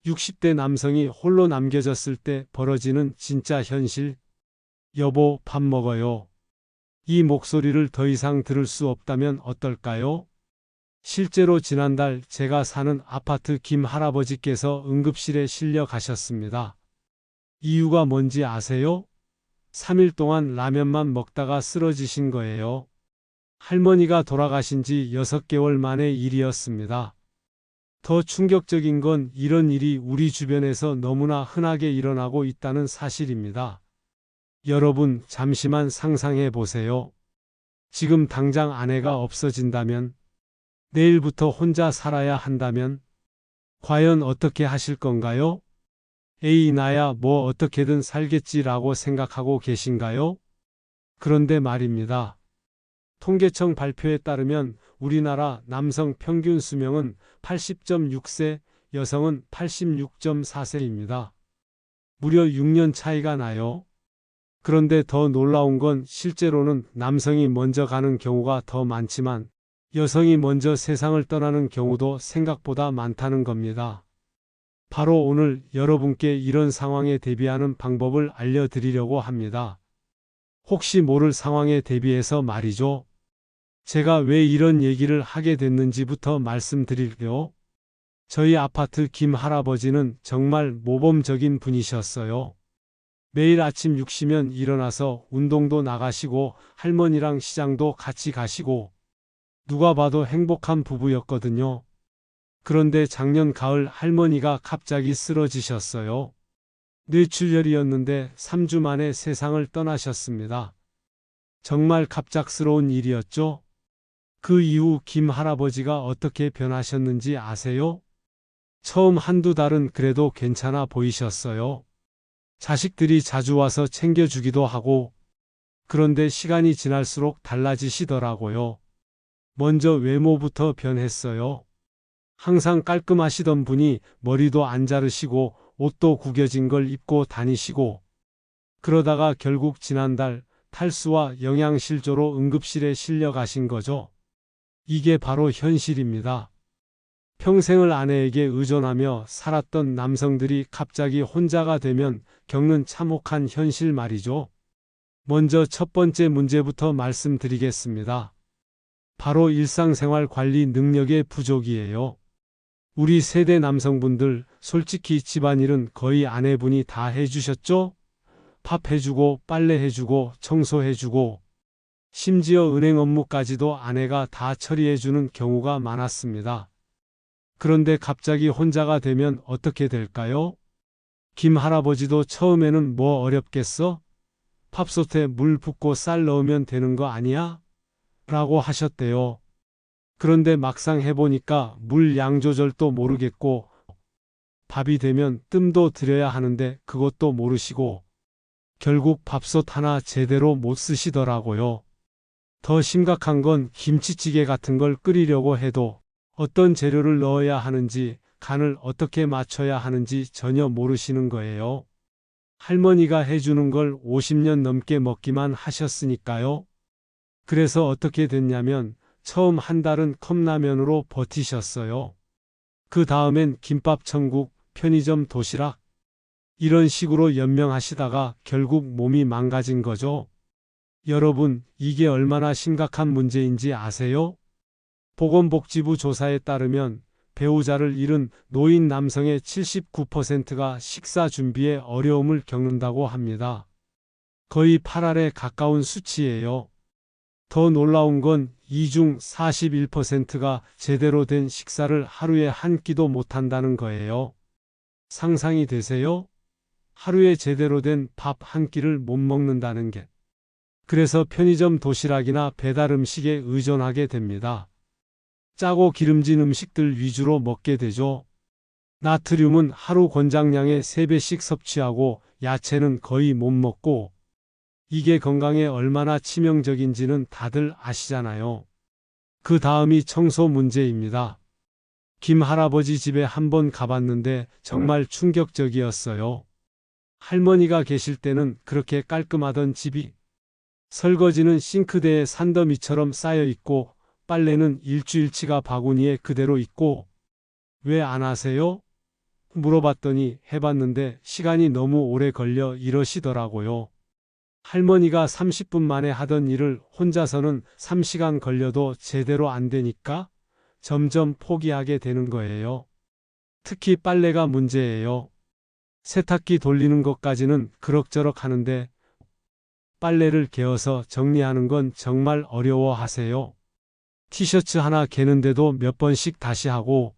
60대 남성이 홀로 남겨졌을 때 벌어지는 진짜 현실. 여보, 밥 먹어요. 이 목소리를 더 이상 들을 수 없다면 어떨까요? 실제로 지난달 제가 사는 아파트 김 할아버지께서 응급실에 실려 가셨습니다. 이유가 뭔지 아세요? 3일 동안 라면만 먹다가 쓰러지신 거예요. 할머니가 돌아가신 지 6개월 만의 일이었습니다. 더 충격적인 건 이런 일이 우리 주변에서 너무나 흔하게 일어나고 있다는 사실입니다. 여러분, 잠시만 상상해 보세요. 지금 당장 아내가 없어진다면, 내일부터 혼자 살아야 한다면, 과연 어떻게 하실 건가요? 에이, 나야 뭐 어떻게든 살겠지라고 생각하고 계신가요? 그런데 말입니다. 통계청 발표에 따르면 우리나라 남성 평균 수명은 80.6세, 여성은 86.4세입니다. 무려 6년 차이가 나요. 그런데 더 놀라운 건 실제로는 남성이 먼저 가는 경우가 더 많지만 여성이 먼저 세상을 떠나는 경우도 생각보다 많다는 겁니다. 바로 오늘 여러분께 이런 상황에 대비하는 방법을 알려드리려고 합니다. 혹시 모를 상황에 대비해서 말이죠. 제가 왜 이런 얘기를 하게 됐는지부터 말씀드릴게요. 저희 아파트 김 할아버지는 정말 모범적인 분이셨어요. 매일 아침 6시면 일어나서 운동도 나가시고 할머니랑 시장도 같이 가시고 누가 봐도 행복한 부부였거든요. 그런데 작년 가을 할머니가 갑자기 쓰러지셨어요. 뇌출혈이었는데 3주 만에 세상을 떠나셨습니다. 정말 갑작스러운 일이었죠? 그 이후 김 할아버지가 어떻게 변하셨는지 아세요? 처음 한두 달은 그래도 괜찮아 보이셨어요. 자식들이 자주 와서 챙겨주기도 하고, 그런데 시간이 지날수록 달라지시더라고요. 먼저 외모부터 변했어요. 항상 깔끔하시던 분이 머리도 안 자르시고 옷도 구겨진 걸 입고 다니시고, 그러다가 결국 지난달 탈수와 영양실조로 응급실에 실려 가신 거죠. 이게 바로 현실입니다. 평생을 아내에게 의존하며 살았던 남성들이 갑자기 혼자가 되면 겪는 참혹한 현실 말이죠. 먼저 첫 번째 문제부터 말씀드리겠습니다. 바로 일상생활 관리 능력의 부족이에요. 우리 세대 남성분들, 솔직히 집안일은 거의 아내분이 다 해주셨죠? 밥 해주고, 빨래 해주고, 청소해주고, 심지어 은행 업무까지도 아내가 다 처리해주는 경우가 많았습니다. 그런데 갑자기 혼자가 되면 어떻게 될까요? 김 할아버지도 처음에는 뭐 어렵겠어? 밥솥에 물 붓고 쌀 넣으면 되는 거 아니야? 라고 하셨대요. 그런데 막상 해보니까 물 양 조절도 모르겠고, 밥이 되면 뜸도 들여야 하는데 그것도 모르시고, 결국 밥솥 하나 제대로 못 쓰시더라고요. 더 심각한 건 김치찌개 같은 걸 끓이려고 해도 어떤 재료를 넣어야 하는지, 간을 어떻게 맞춰야 하는지 전혀 모르시는 거예요. 할머니가 해주는 걸 50년 넘게 먹기만 하셨으니까요. 그래서 어떻게 됐냐면 처음 한 달은 컵라면으로 버티셨어요. 그 다음엔 김밥 천국, 편의점 도시락 이런 식으로 연명하시다가 결국 몸이 망가진 거죠. 여러분, 이게 얼마나 심각한 문제인지 아세요? 보건복지부 조사에 따르면 배우자를 잃은 노인 남성의 79%가 식사 준비에 어려움을 겪는다고 합니다. 거의 8할에 가까운 수치예요. 더 놀라운 건 이 중 41%가 제대로 된 식사를 하루에 한 끼도 못한다는 거예요. 상상이 되세요? 하루에 제대로 된 밥 한 끼를 못 먹는다는 게. 그래서 편의점 도시락이나 배달 음식에 의존하게 됩니다. 짜고 기름진 음식들 위주로 먹게 되죠. 나트륨은 하루 권장량의 3배씩 섭취하고 야채는 거의 못 먹고 이게 건강에 얼마나 치명적인지는 다들 아시잖아요. 그 다음이 청소 문제입니다. 김 할아버지 집에 한번 가봤는데 정말 충격적이었어요. 할머니가 계실 때는 그렇게 깔끔하던 집이 설거지는 싱크대에 산더미처럼 쌓여 있고 빨래는 일주일치가 바구니에 그대로 있고 왜 안 하세요? 물어봤더니 해봤는데 시간이 너무 오래 걸려 이러시더라고요. 할머니가 30분 만에 하던 일을 혼자서는 3시간 걸려도 제대로 안 되니까 점점 포기하게 되는 거예요. 특히 빨래가 문제예요. 세탁기 돌리는 것까지는 그럭저럭 하는데 빨래를 개어서 정리하는 건 정말 어려워하세요. 티셔츠 하나 개는데도 몇 번씩 다시 하고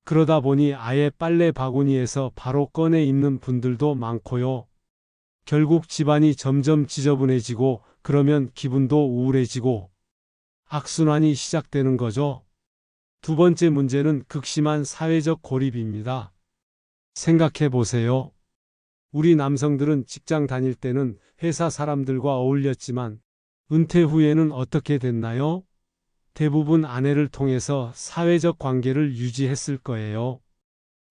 그러다 보니 아예 빨래 바구니에서 바로 꺼내 입는 분들도 많고요. 결국 집안이 점점 지저분해지고 그러면 기분도 우울해지고 악순환이 시작되는 거죠. 두 번째 문제는 극심한 사회적 고립입니다. 생각해 보세요. 우리 남성들은 직장 다닐 때는 회사 사람들과 어울렸지만 은퇴 후에는 어떻게 됐나요? 대부분 아내를 통해서 사회적 관계를 유지했을 거예요.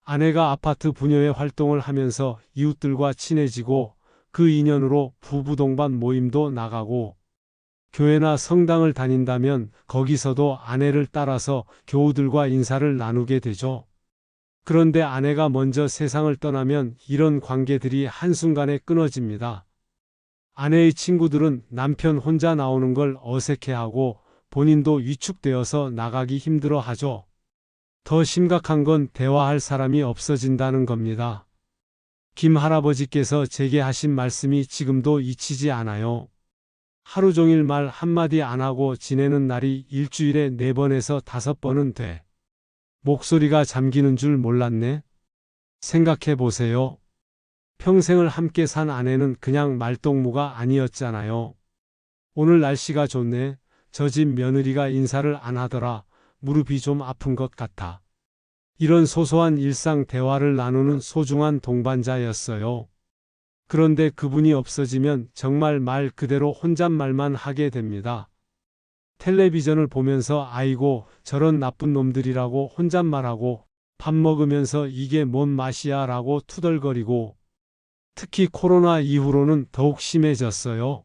아내가 아파트 부녀회 활동을 하면서 이웃들과 친해지고 그 인연으로 부부 동반 모임도 나가고 교회나 성당을 다닌다면 거기서도 아내를 따라서 교우들과 인사를 나누게 되죠. 그런데 아내가 먼저 세상을 떠나면 이런 관계들이 한순간에 끊어집니다. 아내의 친구들은 남편 혼자 나오는 걸 어색해하고 본인도 위축되어서 나가기 힘들어하죠. 더 심각한 건 대화할 사람이 없어진다는 겁니다. 김 할아버지께서 제게 하신 말씀이 지금도 잊히지 않아요. 하루 종일 말 한마디 안 하고 지내는 날이 일주일에 4번에서 5번은 돼. 목소리가 잠기는 줄 몰랐네. 생각해 보세요. 평생을 함께 산 아내는 그냥 말동무가 아니었잖아요. 오늘 날씨가 좋네. 저 집 며느리가 인사를 안 하더라. 무릎이 좀 아픈 것 같아. 이런 소소한 일상 대화를 나누는 소중한 동반자였어요. 그런데 그분이 없어지면 정말 말 그대로 혼잣말만 하게 됩니다. 텔레비전을 보면서 아이고 저런 나쁜 놈들이라고 혼잣말하고 밥 먹으면서 이게 뭔 맛이야 라고 투덜거리고 특히 코로나 이후로는 더욱 심해졌어요.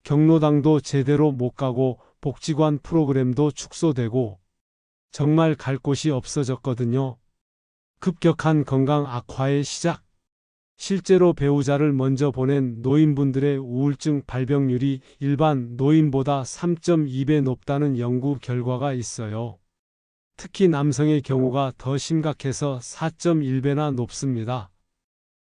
경로당도 제대로 못 가고 복지관 프로그램도 축소되고 정말 갈 곳이 없어졌거든요. 급격한 건강 악화의 시작. 실제로 배우자를 먼저 보낸 노인분들의 우울증 발병률이 일반 노인보다 3.2배 높다는 연구 결과가 있어요. 특히 남성의 경우가 더 심각해서 4.1배나 높습니다.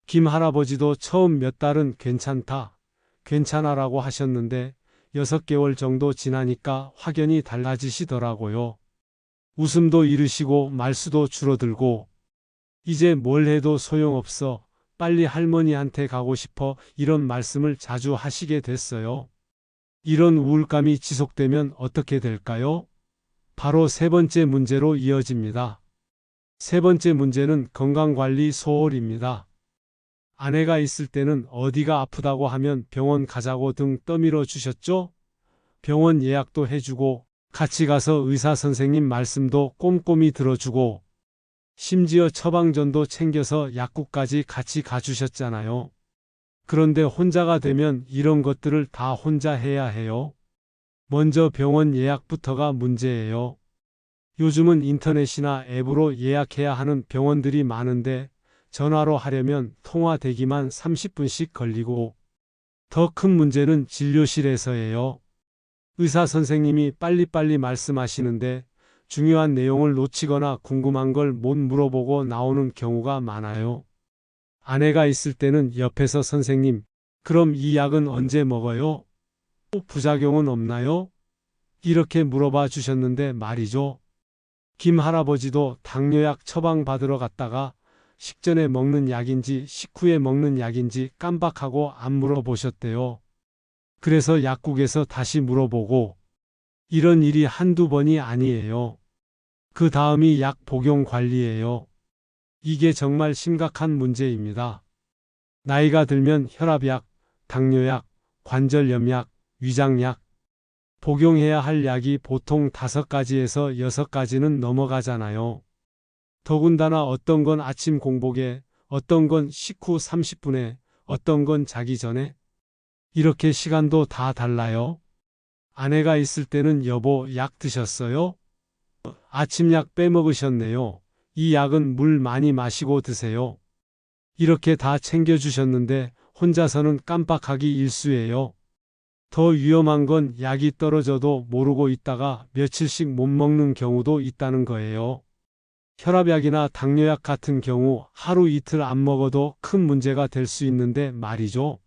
김 할아버지도 처음 몇 달은 괜찮다, 괜찮아라고 하셨는데 6개월 정도 지나니까 확연히 달라지시더라고요. 웃음도 잃으시고 말수도 줄어들고 이제 뭘 해도 소용없어. 빨리 할머니한테 가고 싶어 이런 말씀을 자주 하시게 됐어요. 이런 우울감이 지속되면 어떻게 될까요? 바로 세 번째 문제로 이어집니다. 세 번째 문제는 건강관리 소홀입니다. 아내가 있을 때는 어디가 아프다고 하면 병원 가자고 등 떠밀어 주셨죠? 병원 예약도 해주고 같이 가서 의사 선생님 말씀도 꼼꼼히 들어주고 심지어 처방전도 챙겨서 약국까지 같이 가주셨잖아요. 그런데 혼자가 되면 이런 것들을 다 혼자 해야 해요. 먼저 병원 예약부터가 문제예요. 요즘은 인터넷이나 앱으로 예약해야 하는 병원들이 많은데 전화로 하려면 통화 대기만 30분씩 걸리고 더 큰 문제는 진료실에서예요. 의사 선생님이 빨리빨리 말씀하시는데 중요한 내용을 놓치거나 궁금한 걸 못 물어보고 나오는 경우가 많아요. 아내가 있을 때는 옆에서 선생님, 그럼 이 약은 언제 먹어요? 부작용은 없나요? 이렇게 물어봐 주셨는데 말이죠. 김 할아버지도 당뇨약 처방받으러 갔다가 식전에 먹는 약인지 식후에 먹는 약인지 깜빡하고 안 물어보셨대요. 그래서 약국에서 다시 물어보고 이런 일이 한두 번이 아니에요. 그 다음이 약 복용 관리예요. 이게 정말 심각한 문제입니다. 나이가 들면 혈압약, 당뇨약, 관절염약, 위장약, 복용해야 할 약이 보통 5가지에서 6가지는 넘어가잖아요. 더군다나 어떤 건 아침 공복에, 어떤 건 식후 30분에, 어떤 건 자기 전에. 이렇게 시간도 다 달라요. 아내가 있을 때는 여보 약 드셨어요? 아침 약 빼먹으셨네요. 이 약은 물 많이 마시고 드세요. 이렇게 다 챙겨주셨는데 혼자서는 깜빡하기 일쑤예요. 더 위험한 건 약이 떨어져도 모르고 있다가 며칠씩 못 먹는 경우도 있다는 거예요. 혈압약이나 당뇨약 같은 경우 하루 이틀 안 먹어도 큰 문제가 될 수 있는데 말이죠.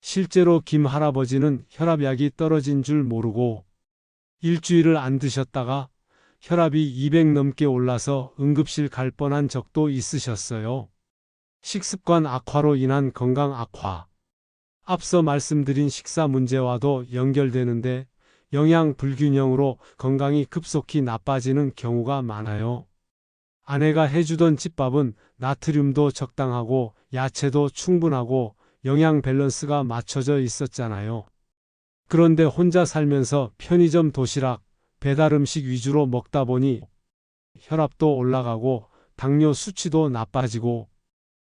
실제로 김 할아버지는 혈압약이 떨어진 줄 모르고 일주일을 안 드셨다가 혈압이 200 넘게 올라서 응급실 갈 뻔한 적도 있으셨어요. 식습관 악화로 인한 건강 악화. 앞서 말씀드린 식사 문제와도 연결되는데 영양 불균형으로 건강이 급속히 나빠지는 경우가 많아요. 아내가 해주던 집밥은 나트륨도 적당하고 야채도 충분하고 영양 밸런스가 맞춰져 있었잖아요. 그런데 혼자 살면서 편의점 도시락, 배달 음식 위주로 먹다 보니 혈압도 올라가고 당뇨 수치도 나빠지고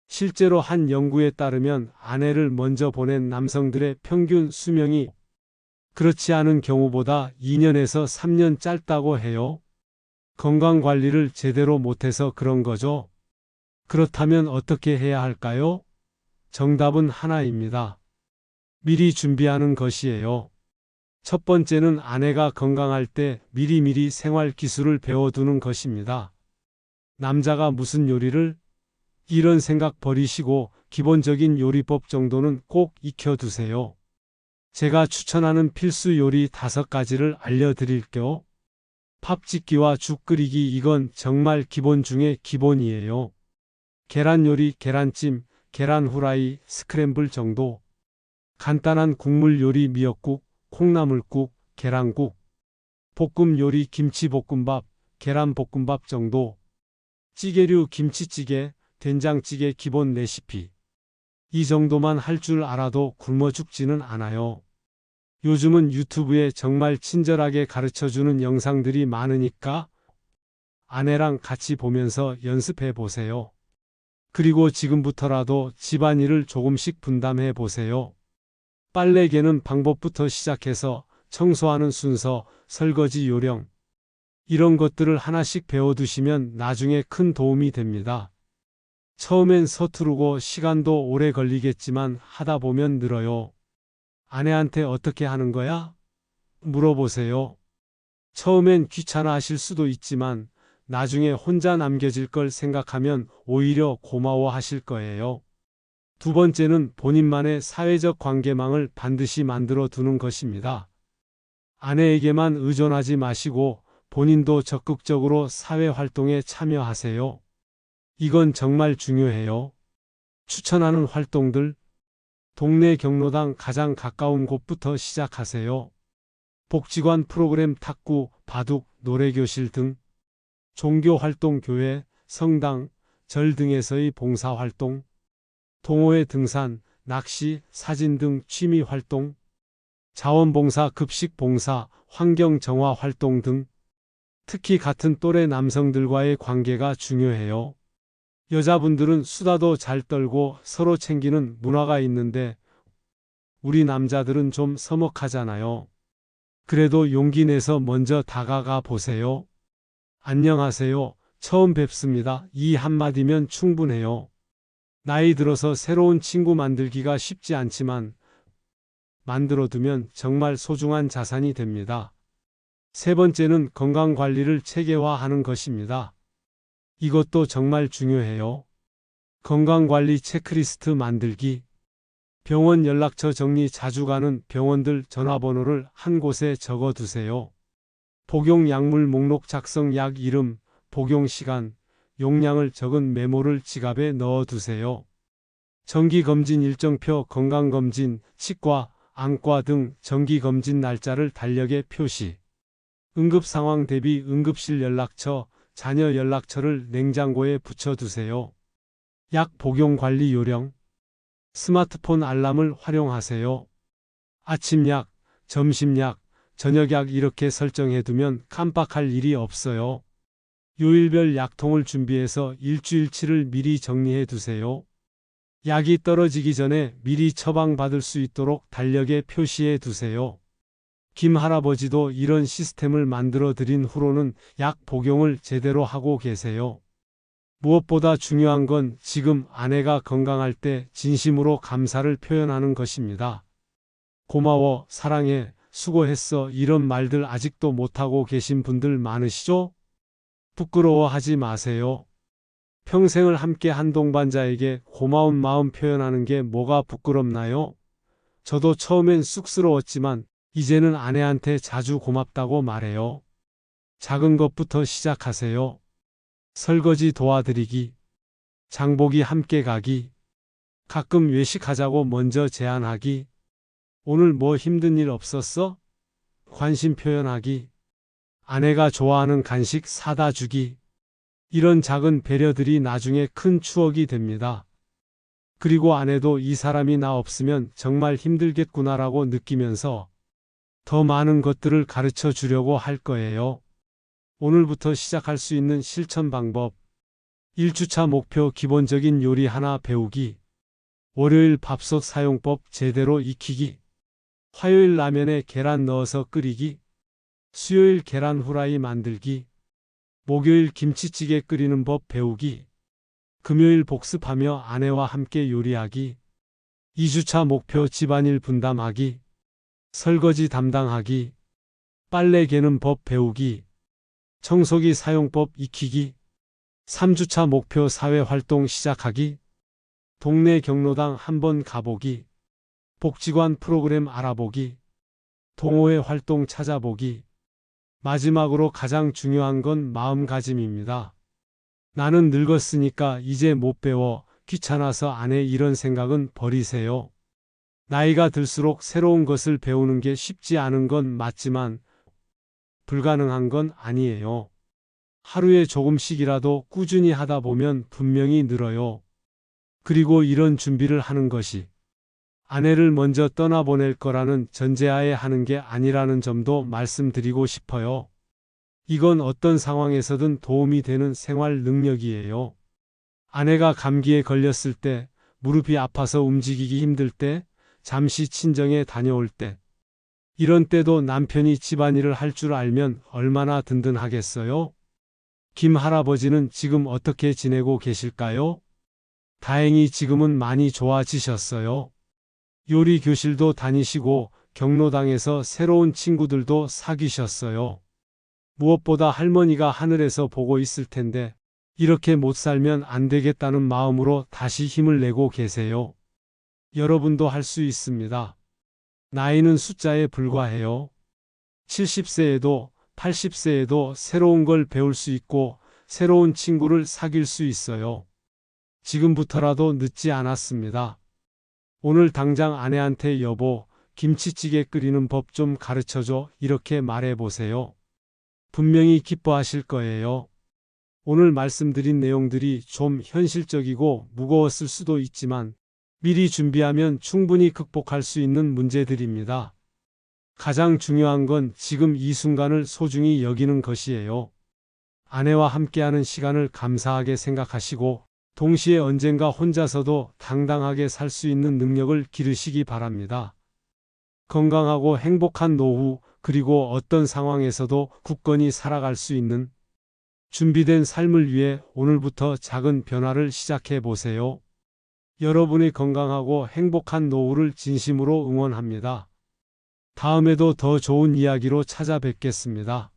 실제로 한 연구에 따르면 아내를 먼저 보낸 남성들의 평균 수명이 그렇지 않은 경우보다 2년에서 3년 짧다고 해요. 건강관리를 제대로 못해서 그런 거죠. 그렇다면 어떻게 해야 할까요? 정답은 하나입니다. 미리 준비하는 것이에요. 첫 번째는 아내가 건강할 때 미리미리 생활 기술을 배워두는 것입니다. 남자가 무슨 요리를? 이런 생각 버리시고 기본적인 요리법 정도는 꼭 익혀두세요. 제가 추천하는 필수 요리 5가지를 알려드릴게요. 밥 짓기와 죽 끓이기 이건 정말 기본 중에 기본이에요. 계란 요리, 계란찜, 계란 후라이, 스크램블 정도. 간단한 국물 요리 미역국, 콩나물국, 계란국. 볶음 요리 김치볶음밥, 계란볶음밥 정도. 찌개류 김치찌개, 된장찌개 기본 레시피. 이 정도만 할 줄 알아도 굶어 죽지는 않아요. 요즘은 유튜브에 정말 친절하게 가르쳐주는 영상들이 많으니까 아내랑 같이 보면서 연습해 보세요. 그리고 지금부터라도 집안일을 조금씩 분담해 보세요. 빨래 개는 방법부터 시작해서 청소하는 순서, 설거지 요령, 이런 것들을 하나씩 배워두시면 나중에 큰 도움이 됩니다. 처음엔 서투르고 시간도 오래 걸리겠지만 하다 보면 늘어요. 아내한테 어떻게 하는 거야? 물어보세요. 처음엔 귀찮아하실 수도 있지만 나중에 혼자 남겨질 걸 생각하면 오히려 고마워하실 거예요. 두 번째는 본인만의 사회적 관계망을 반드시 만들어 두는 것입니다. 아내에게만 의존하지 마시고 본인도 적극적으로 사회활동에 참여하세요. 이건 정말 중요해요. 추천하는 활동들, 동네 경로당 가장 가까운 곳부터 시작하세요. 복지관 프로그램 탁구, 바둑, 노래교실 등, 종교활동 교회, 성당, 절 등에서의 봉사활동, 동호회 등산, 낚시, 사진 등 취미활동, 자원봉사, 급식봉사, 환경정화 활동 등 특히 같은 또래 남성들과의 관계가 중요해요. 여자분들은 수다도 잘 떨고 서로 챙기는 문화가 있는데 우리 남자들은 좀 서먹하잖아요. 그래도 용기 내서 먼저 다가가 보세요. 안녕하세요. 처음 뵙습니다. 이 한마디면 충분해요. 나이 들어서 새로운 친구 만들기가 쉽지 않지만 만들어두면 정말 소중한 자산이 됩니다. 세 번째는 건강관리를 체계화하는 것입니다. 이것도 정말 중요해요. 건강관리 체크리스트 만들기. 병원 연락처 정리, 자주 가는 병원들 전화번호를 한 곳에 적어두세요. 복용 약물 목록 작성, 약 이름, 복용 시간, 용량을 적은 메모를 지갑에 넣어두세요. 정기검진 일정표, 건강검진, 치과, 안과 등 정기검진 날짜를 달력에 표시. 응급상황 대비 응급실 연락처, 자녀 연락처를 냉장고에 붙여두세요. 약 복용 관리 요령. 스마트폰 알람을 활용하세요. 아침약, 점심약, 저녁약 이렇게 설정해두면 깜빡할 일이 없어요. 요일별 약통을 준비해서 일주일치를 미리 정리해두세요. 약이 떨어지기 전에 미리 처방받을 수 있도록 달력에 표시해두세요. 김 할아버지도 이런 시스템을 만들어 드린 후로는 약 복용을 제대로 하고 계세요. 무엇보다 중요한 건 지금 아내가 건강할 때 진심으로 감사를 표현하는 것입니다. 고마워, 사랑해, 수고했어 이런 말들 아직도 못하고 계신 분들 많으시죠? 부끄러워하지 마세요. 평생을 함께 한 동반자에게 고마운 마음 표현하는 게 뭐가 부끄럽나요? 저도 처음엔 쑥스러웠지만 이제는 아내한테 자주 고맙다고 말해요. 작은 것부터 시작하세요. 설거지 도와드리기, 장보기 함께 가기, 가끔 외식하자고 먼저 제안하기, 오늘 뭐 힘든 일 없었어? 관심 표현하기, 아내가 좋아하는 간식 사다 주기, 이런 작은 배려들이 나중에 큰 추억이 됩니다. 그리고 아내도 이 사람이 나 없으면 정말 힘들겠구나라고 느끼면서 더 많은 것들을 가르쳐 주려고 할 거예요. 오늘부터 시작할 수 있는 실천 방법. 1주차 목표 기본적인 요리 하나 배우기. 월요일 밥솥 사용법 제대로 익히기. 화요일 라면에 계란 넣어서 끓이기. 수요일 계란 후라이 만들기. 목요일 김치찌개 끓이는 법 배우기. 금요일 복습하며 아내와 함께 요리하기. 2주차 목표 집안일 분담하기. 설거지 담당하기. 빨래 개는 법 배우기. 청소기 사용법 익히기. 3주차 목표 사회활동 시작하기. 동네 경로당 한번 가보기. 복지관 프로그램 알아보기. 동호회 활동 찾아보기. 마지막으로 가장 중요한 건 마음가짐입니다. 나는 늙었으니까 이제 못 배워, 귀찮아서 안 해 이런 생각은 버리세요. 나이가 들수록 새로운 것을 배우는 게 쉽지 않은 건 맞지만 불가능한 건 아니에요. 하루에 조금씩이라도 꾸준히 하다 보면 분명히 늘어요. 그리고 이런 준비를 하는 것이 아내를 먼저 떠나보낼 거라는 전제하에 하는 게 아니라는 점도 말씀드리고 싶어요. 이건 어떤 상황에서든 도움이 되는 생활 능력이에요. 아내가 감기에 걸렸을 때, 무릎이 아파서 움직이기 힘들 때, 잠시 친정에 다녀올 때, 이런 때도 남편이 집안일을 할 줄 알면 얼마나 든든하겠어요? 김 할아버지는 지금 어떻게 지내고 계실까요? 다행히 지금은 많이 좋아지셨어요. 요리 교실도 다니시고 경로당에서 새로운 친구들도 사귀셨어요. 무엇보다 할머니가 하늘에서 보고 있을 텐데 이렇게 못 살면 안 되겠다는 마음으로 다시 힘을 내고 계세요. 여러분도 할 수 있습니다. 나이는 숫자에 불과해요. 70세에도 80세에도 새로운 걸 배울 수 있고 새로운 친구를 사귈 수 있어요. 지금부터라도 늦지 않았습니다. 오늘 당장 아내한테 여보, 김치찌개 끓이는 법 좀 가르쳐줘 이렇게 말해보세요. 분명히 기뻐하실 거예요. 오늘 말씀드린 내용들이 좀 현실적이고 무거웠을 수도 있지만 미리 준비하면 충분히 극복할 수 있는 문제들입니다. 가장 중요한 건 지금 이 순간을 소중히 여기는 것이에요. 아내와 함께하는 시간을 감사하게 생각하시고 동시에 언젠가 혼자서도 당당하게 살 수 있는 능력을 기르시기 바랍니다. 건강하고 행복한 노후, 그리고 어떤 상황에서도 굳건히 살아갈 수 있는 준비된 삶을 위해 오늘부터 작은 변화를 시작해 보세요. 여러분의 건강하고 행복한 노후를 진심으로 응원합니다. 다음에도 더 좋은 이야기로 찾아뵙겠습니다.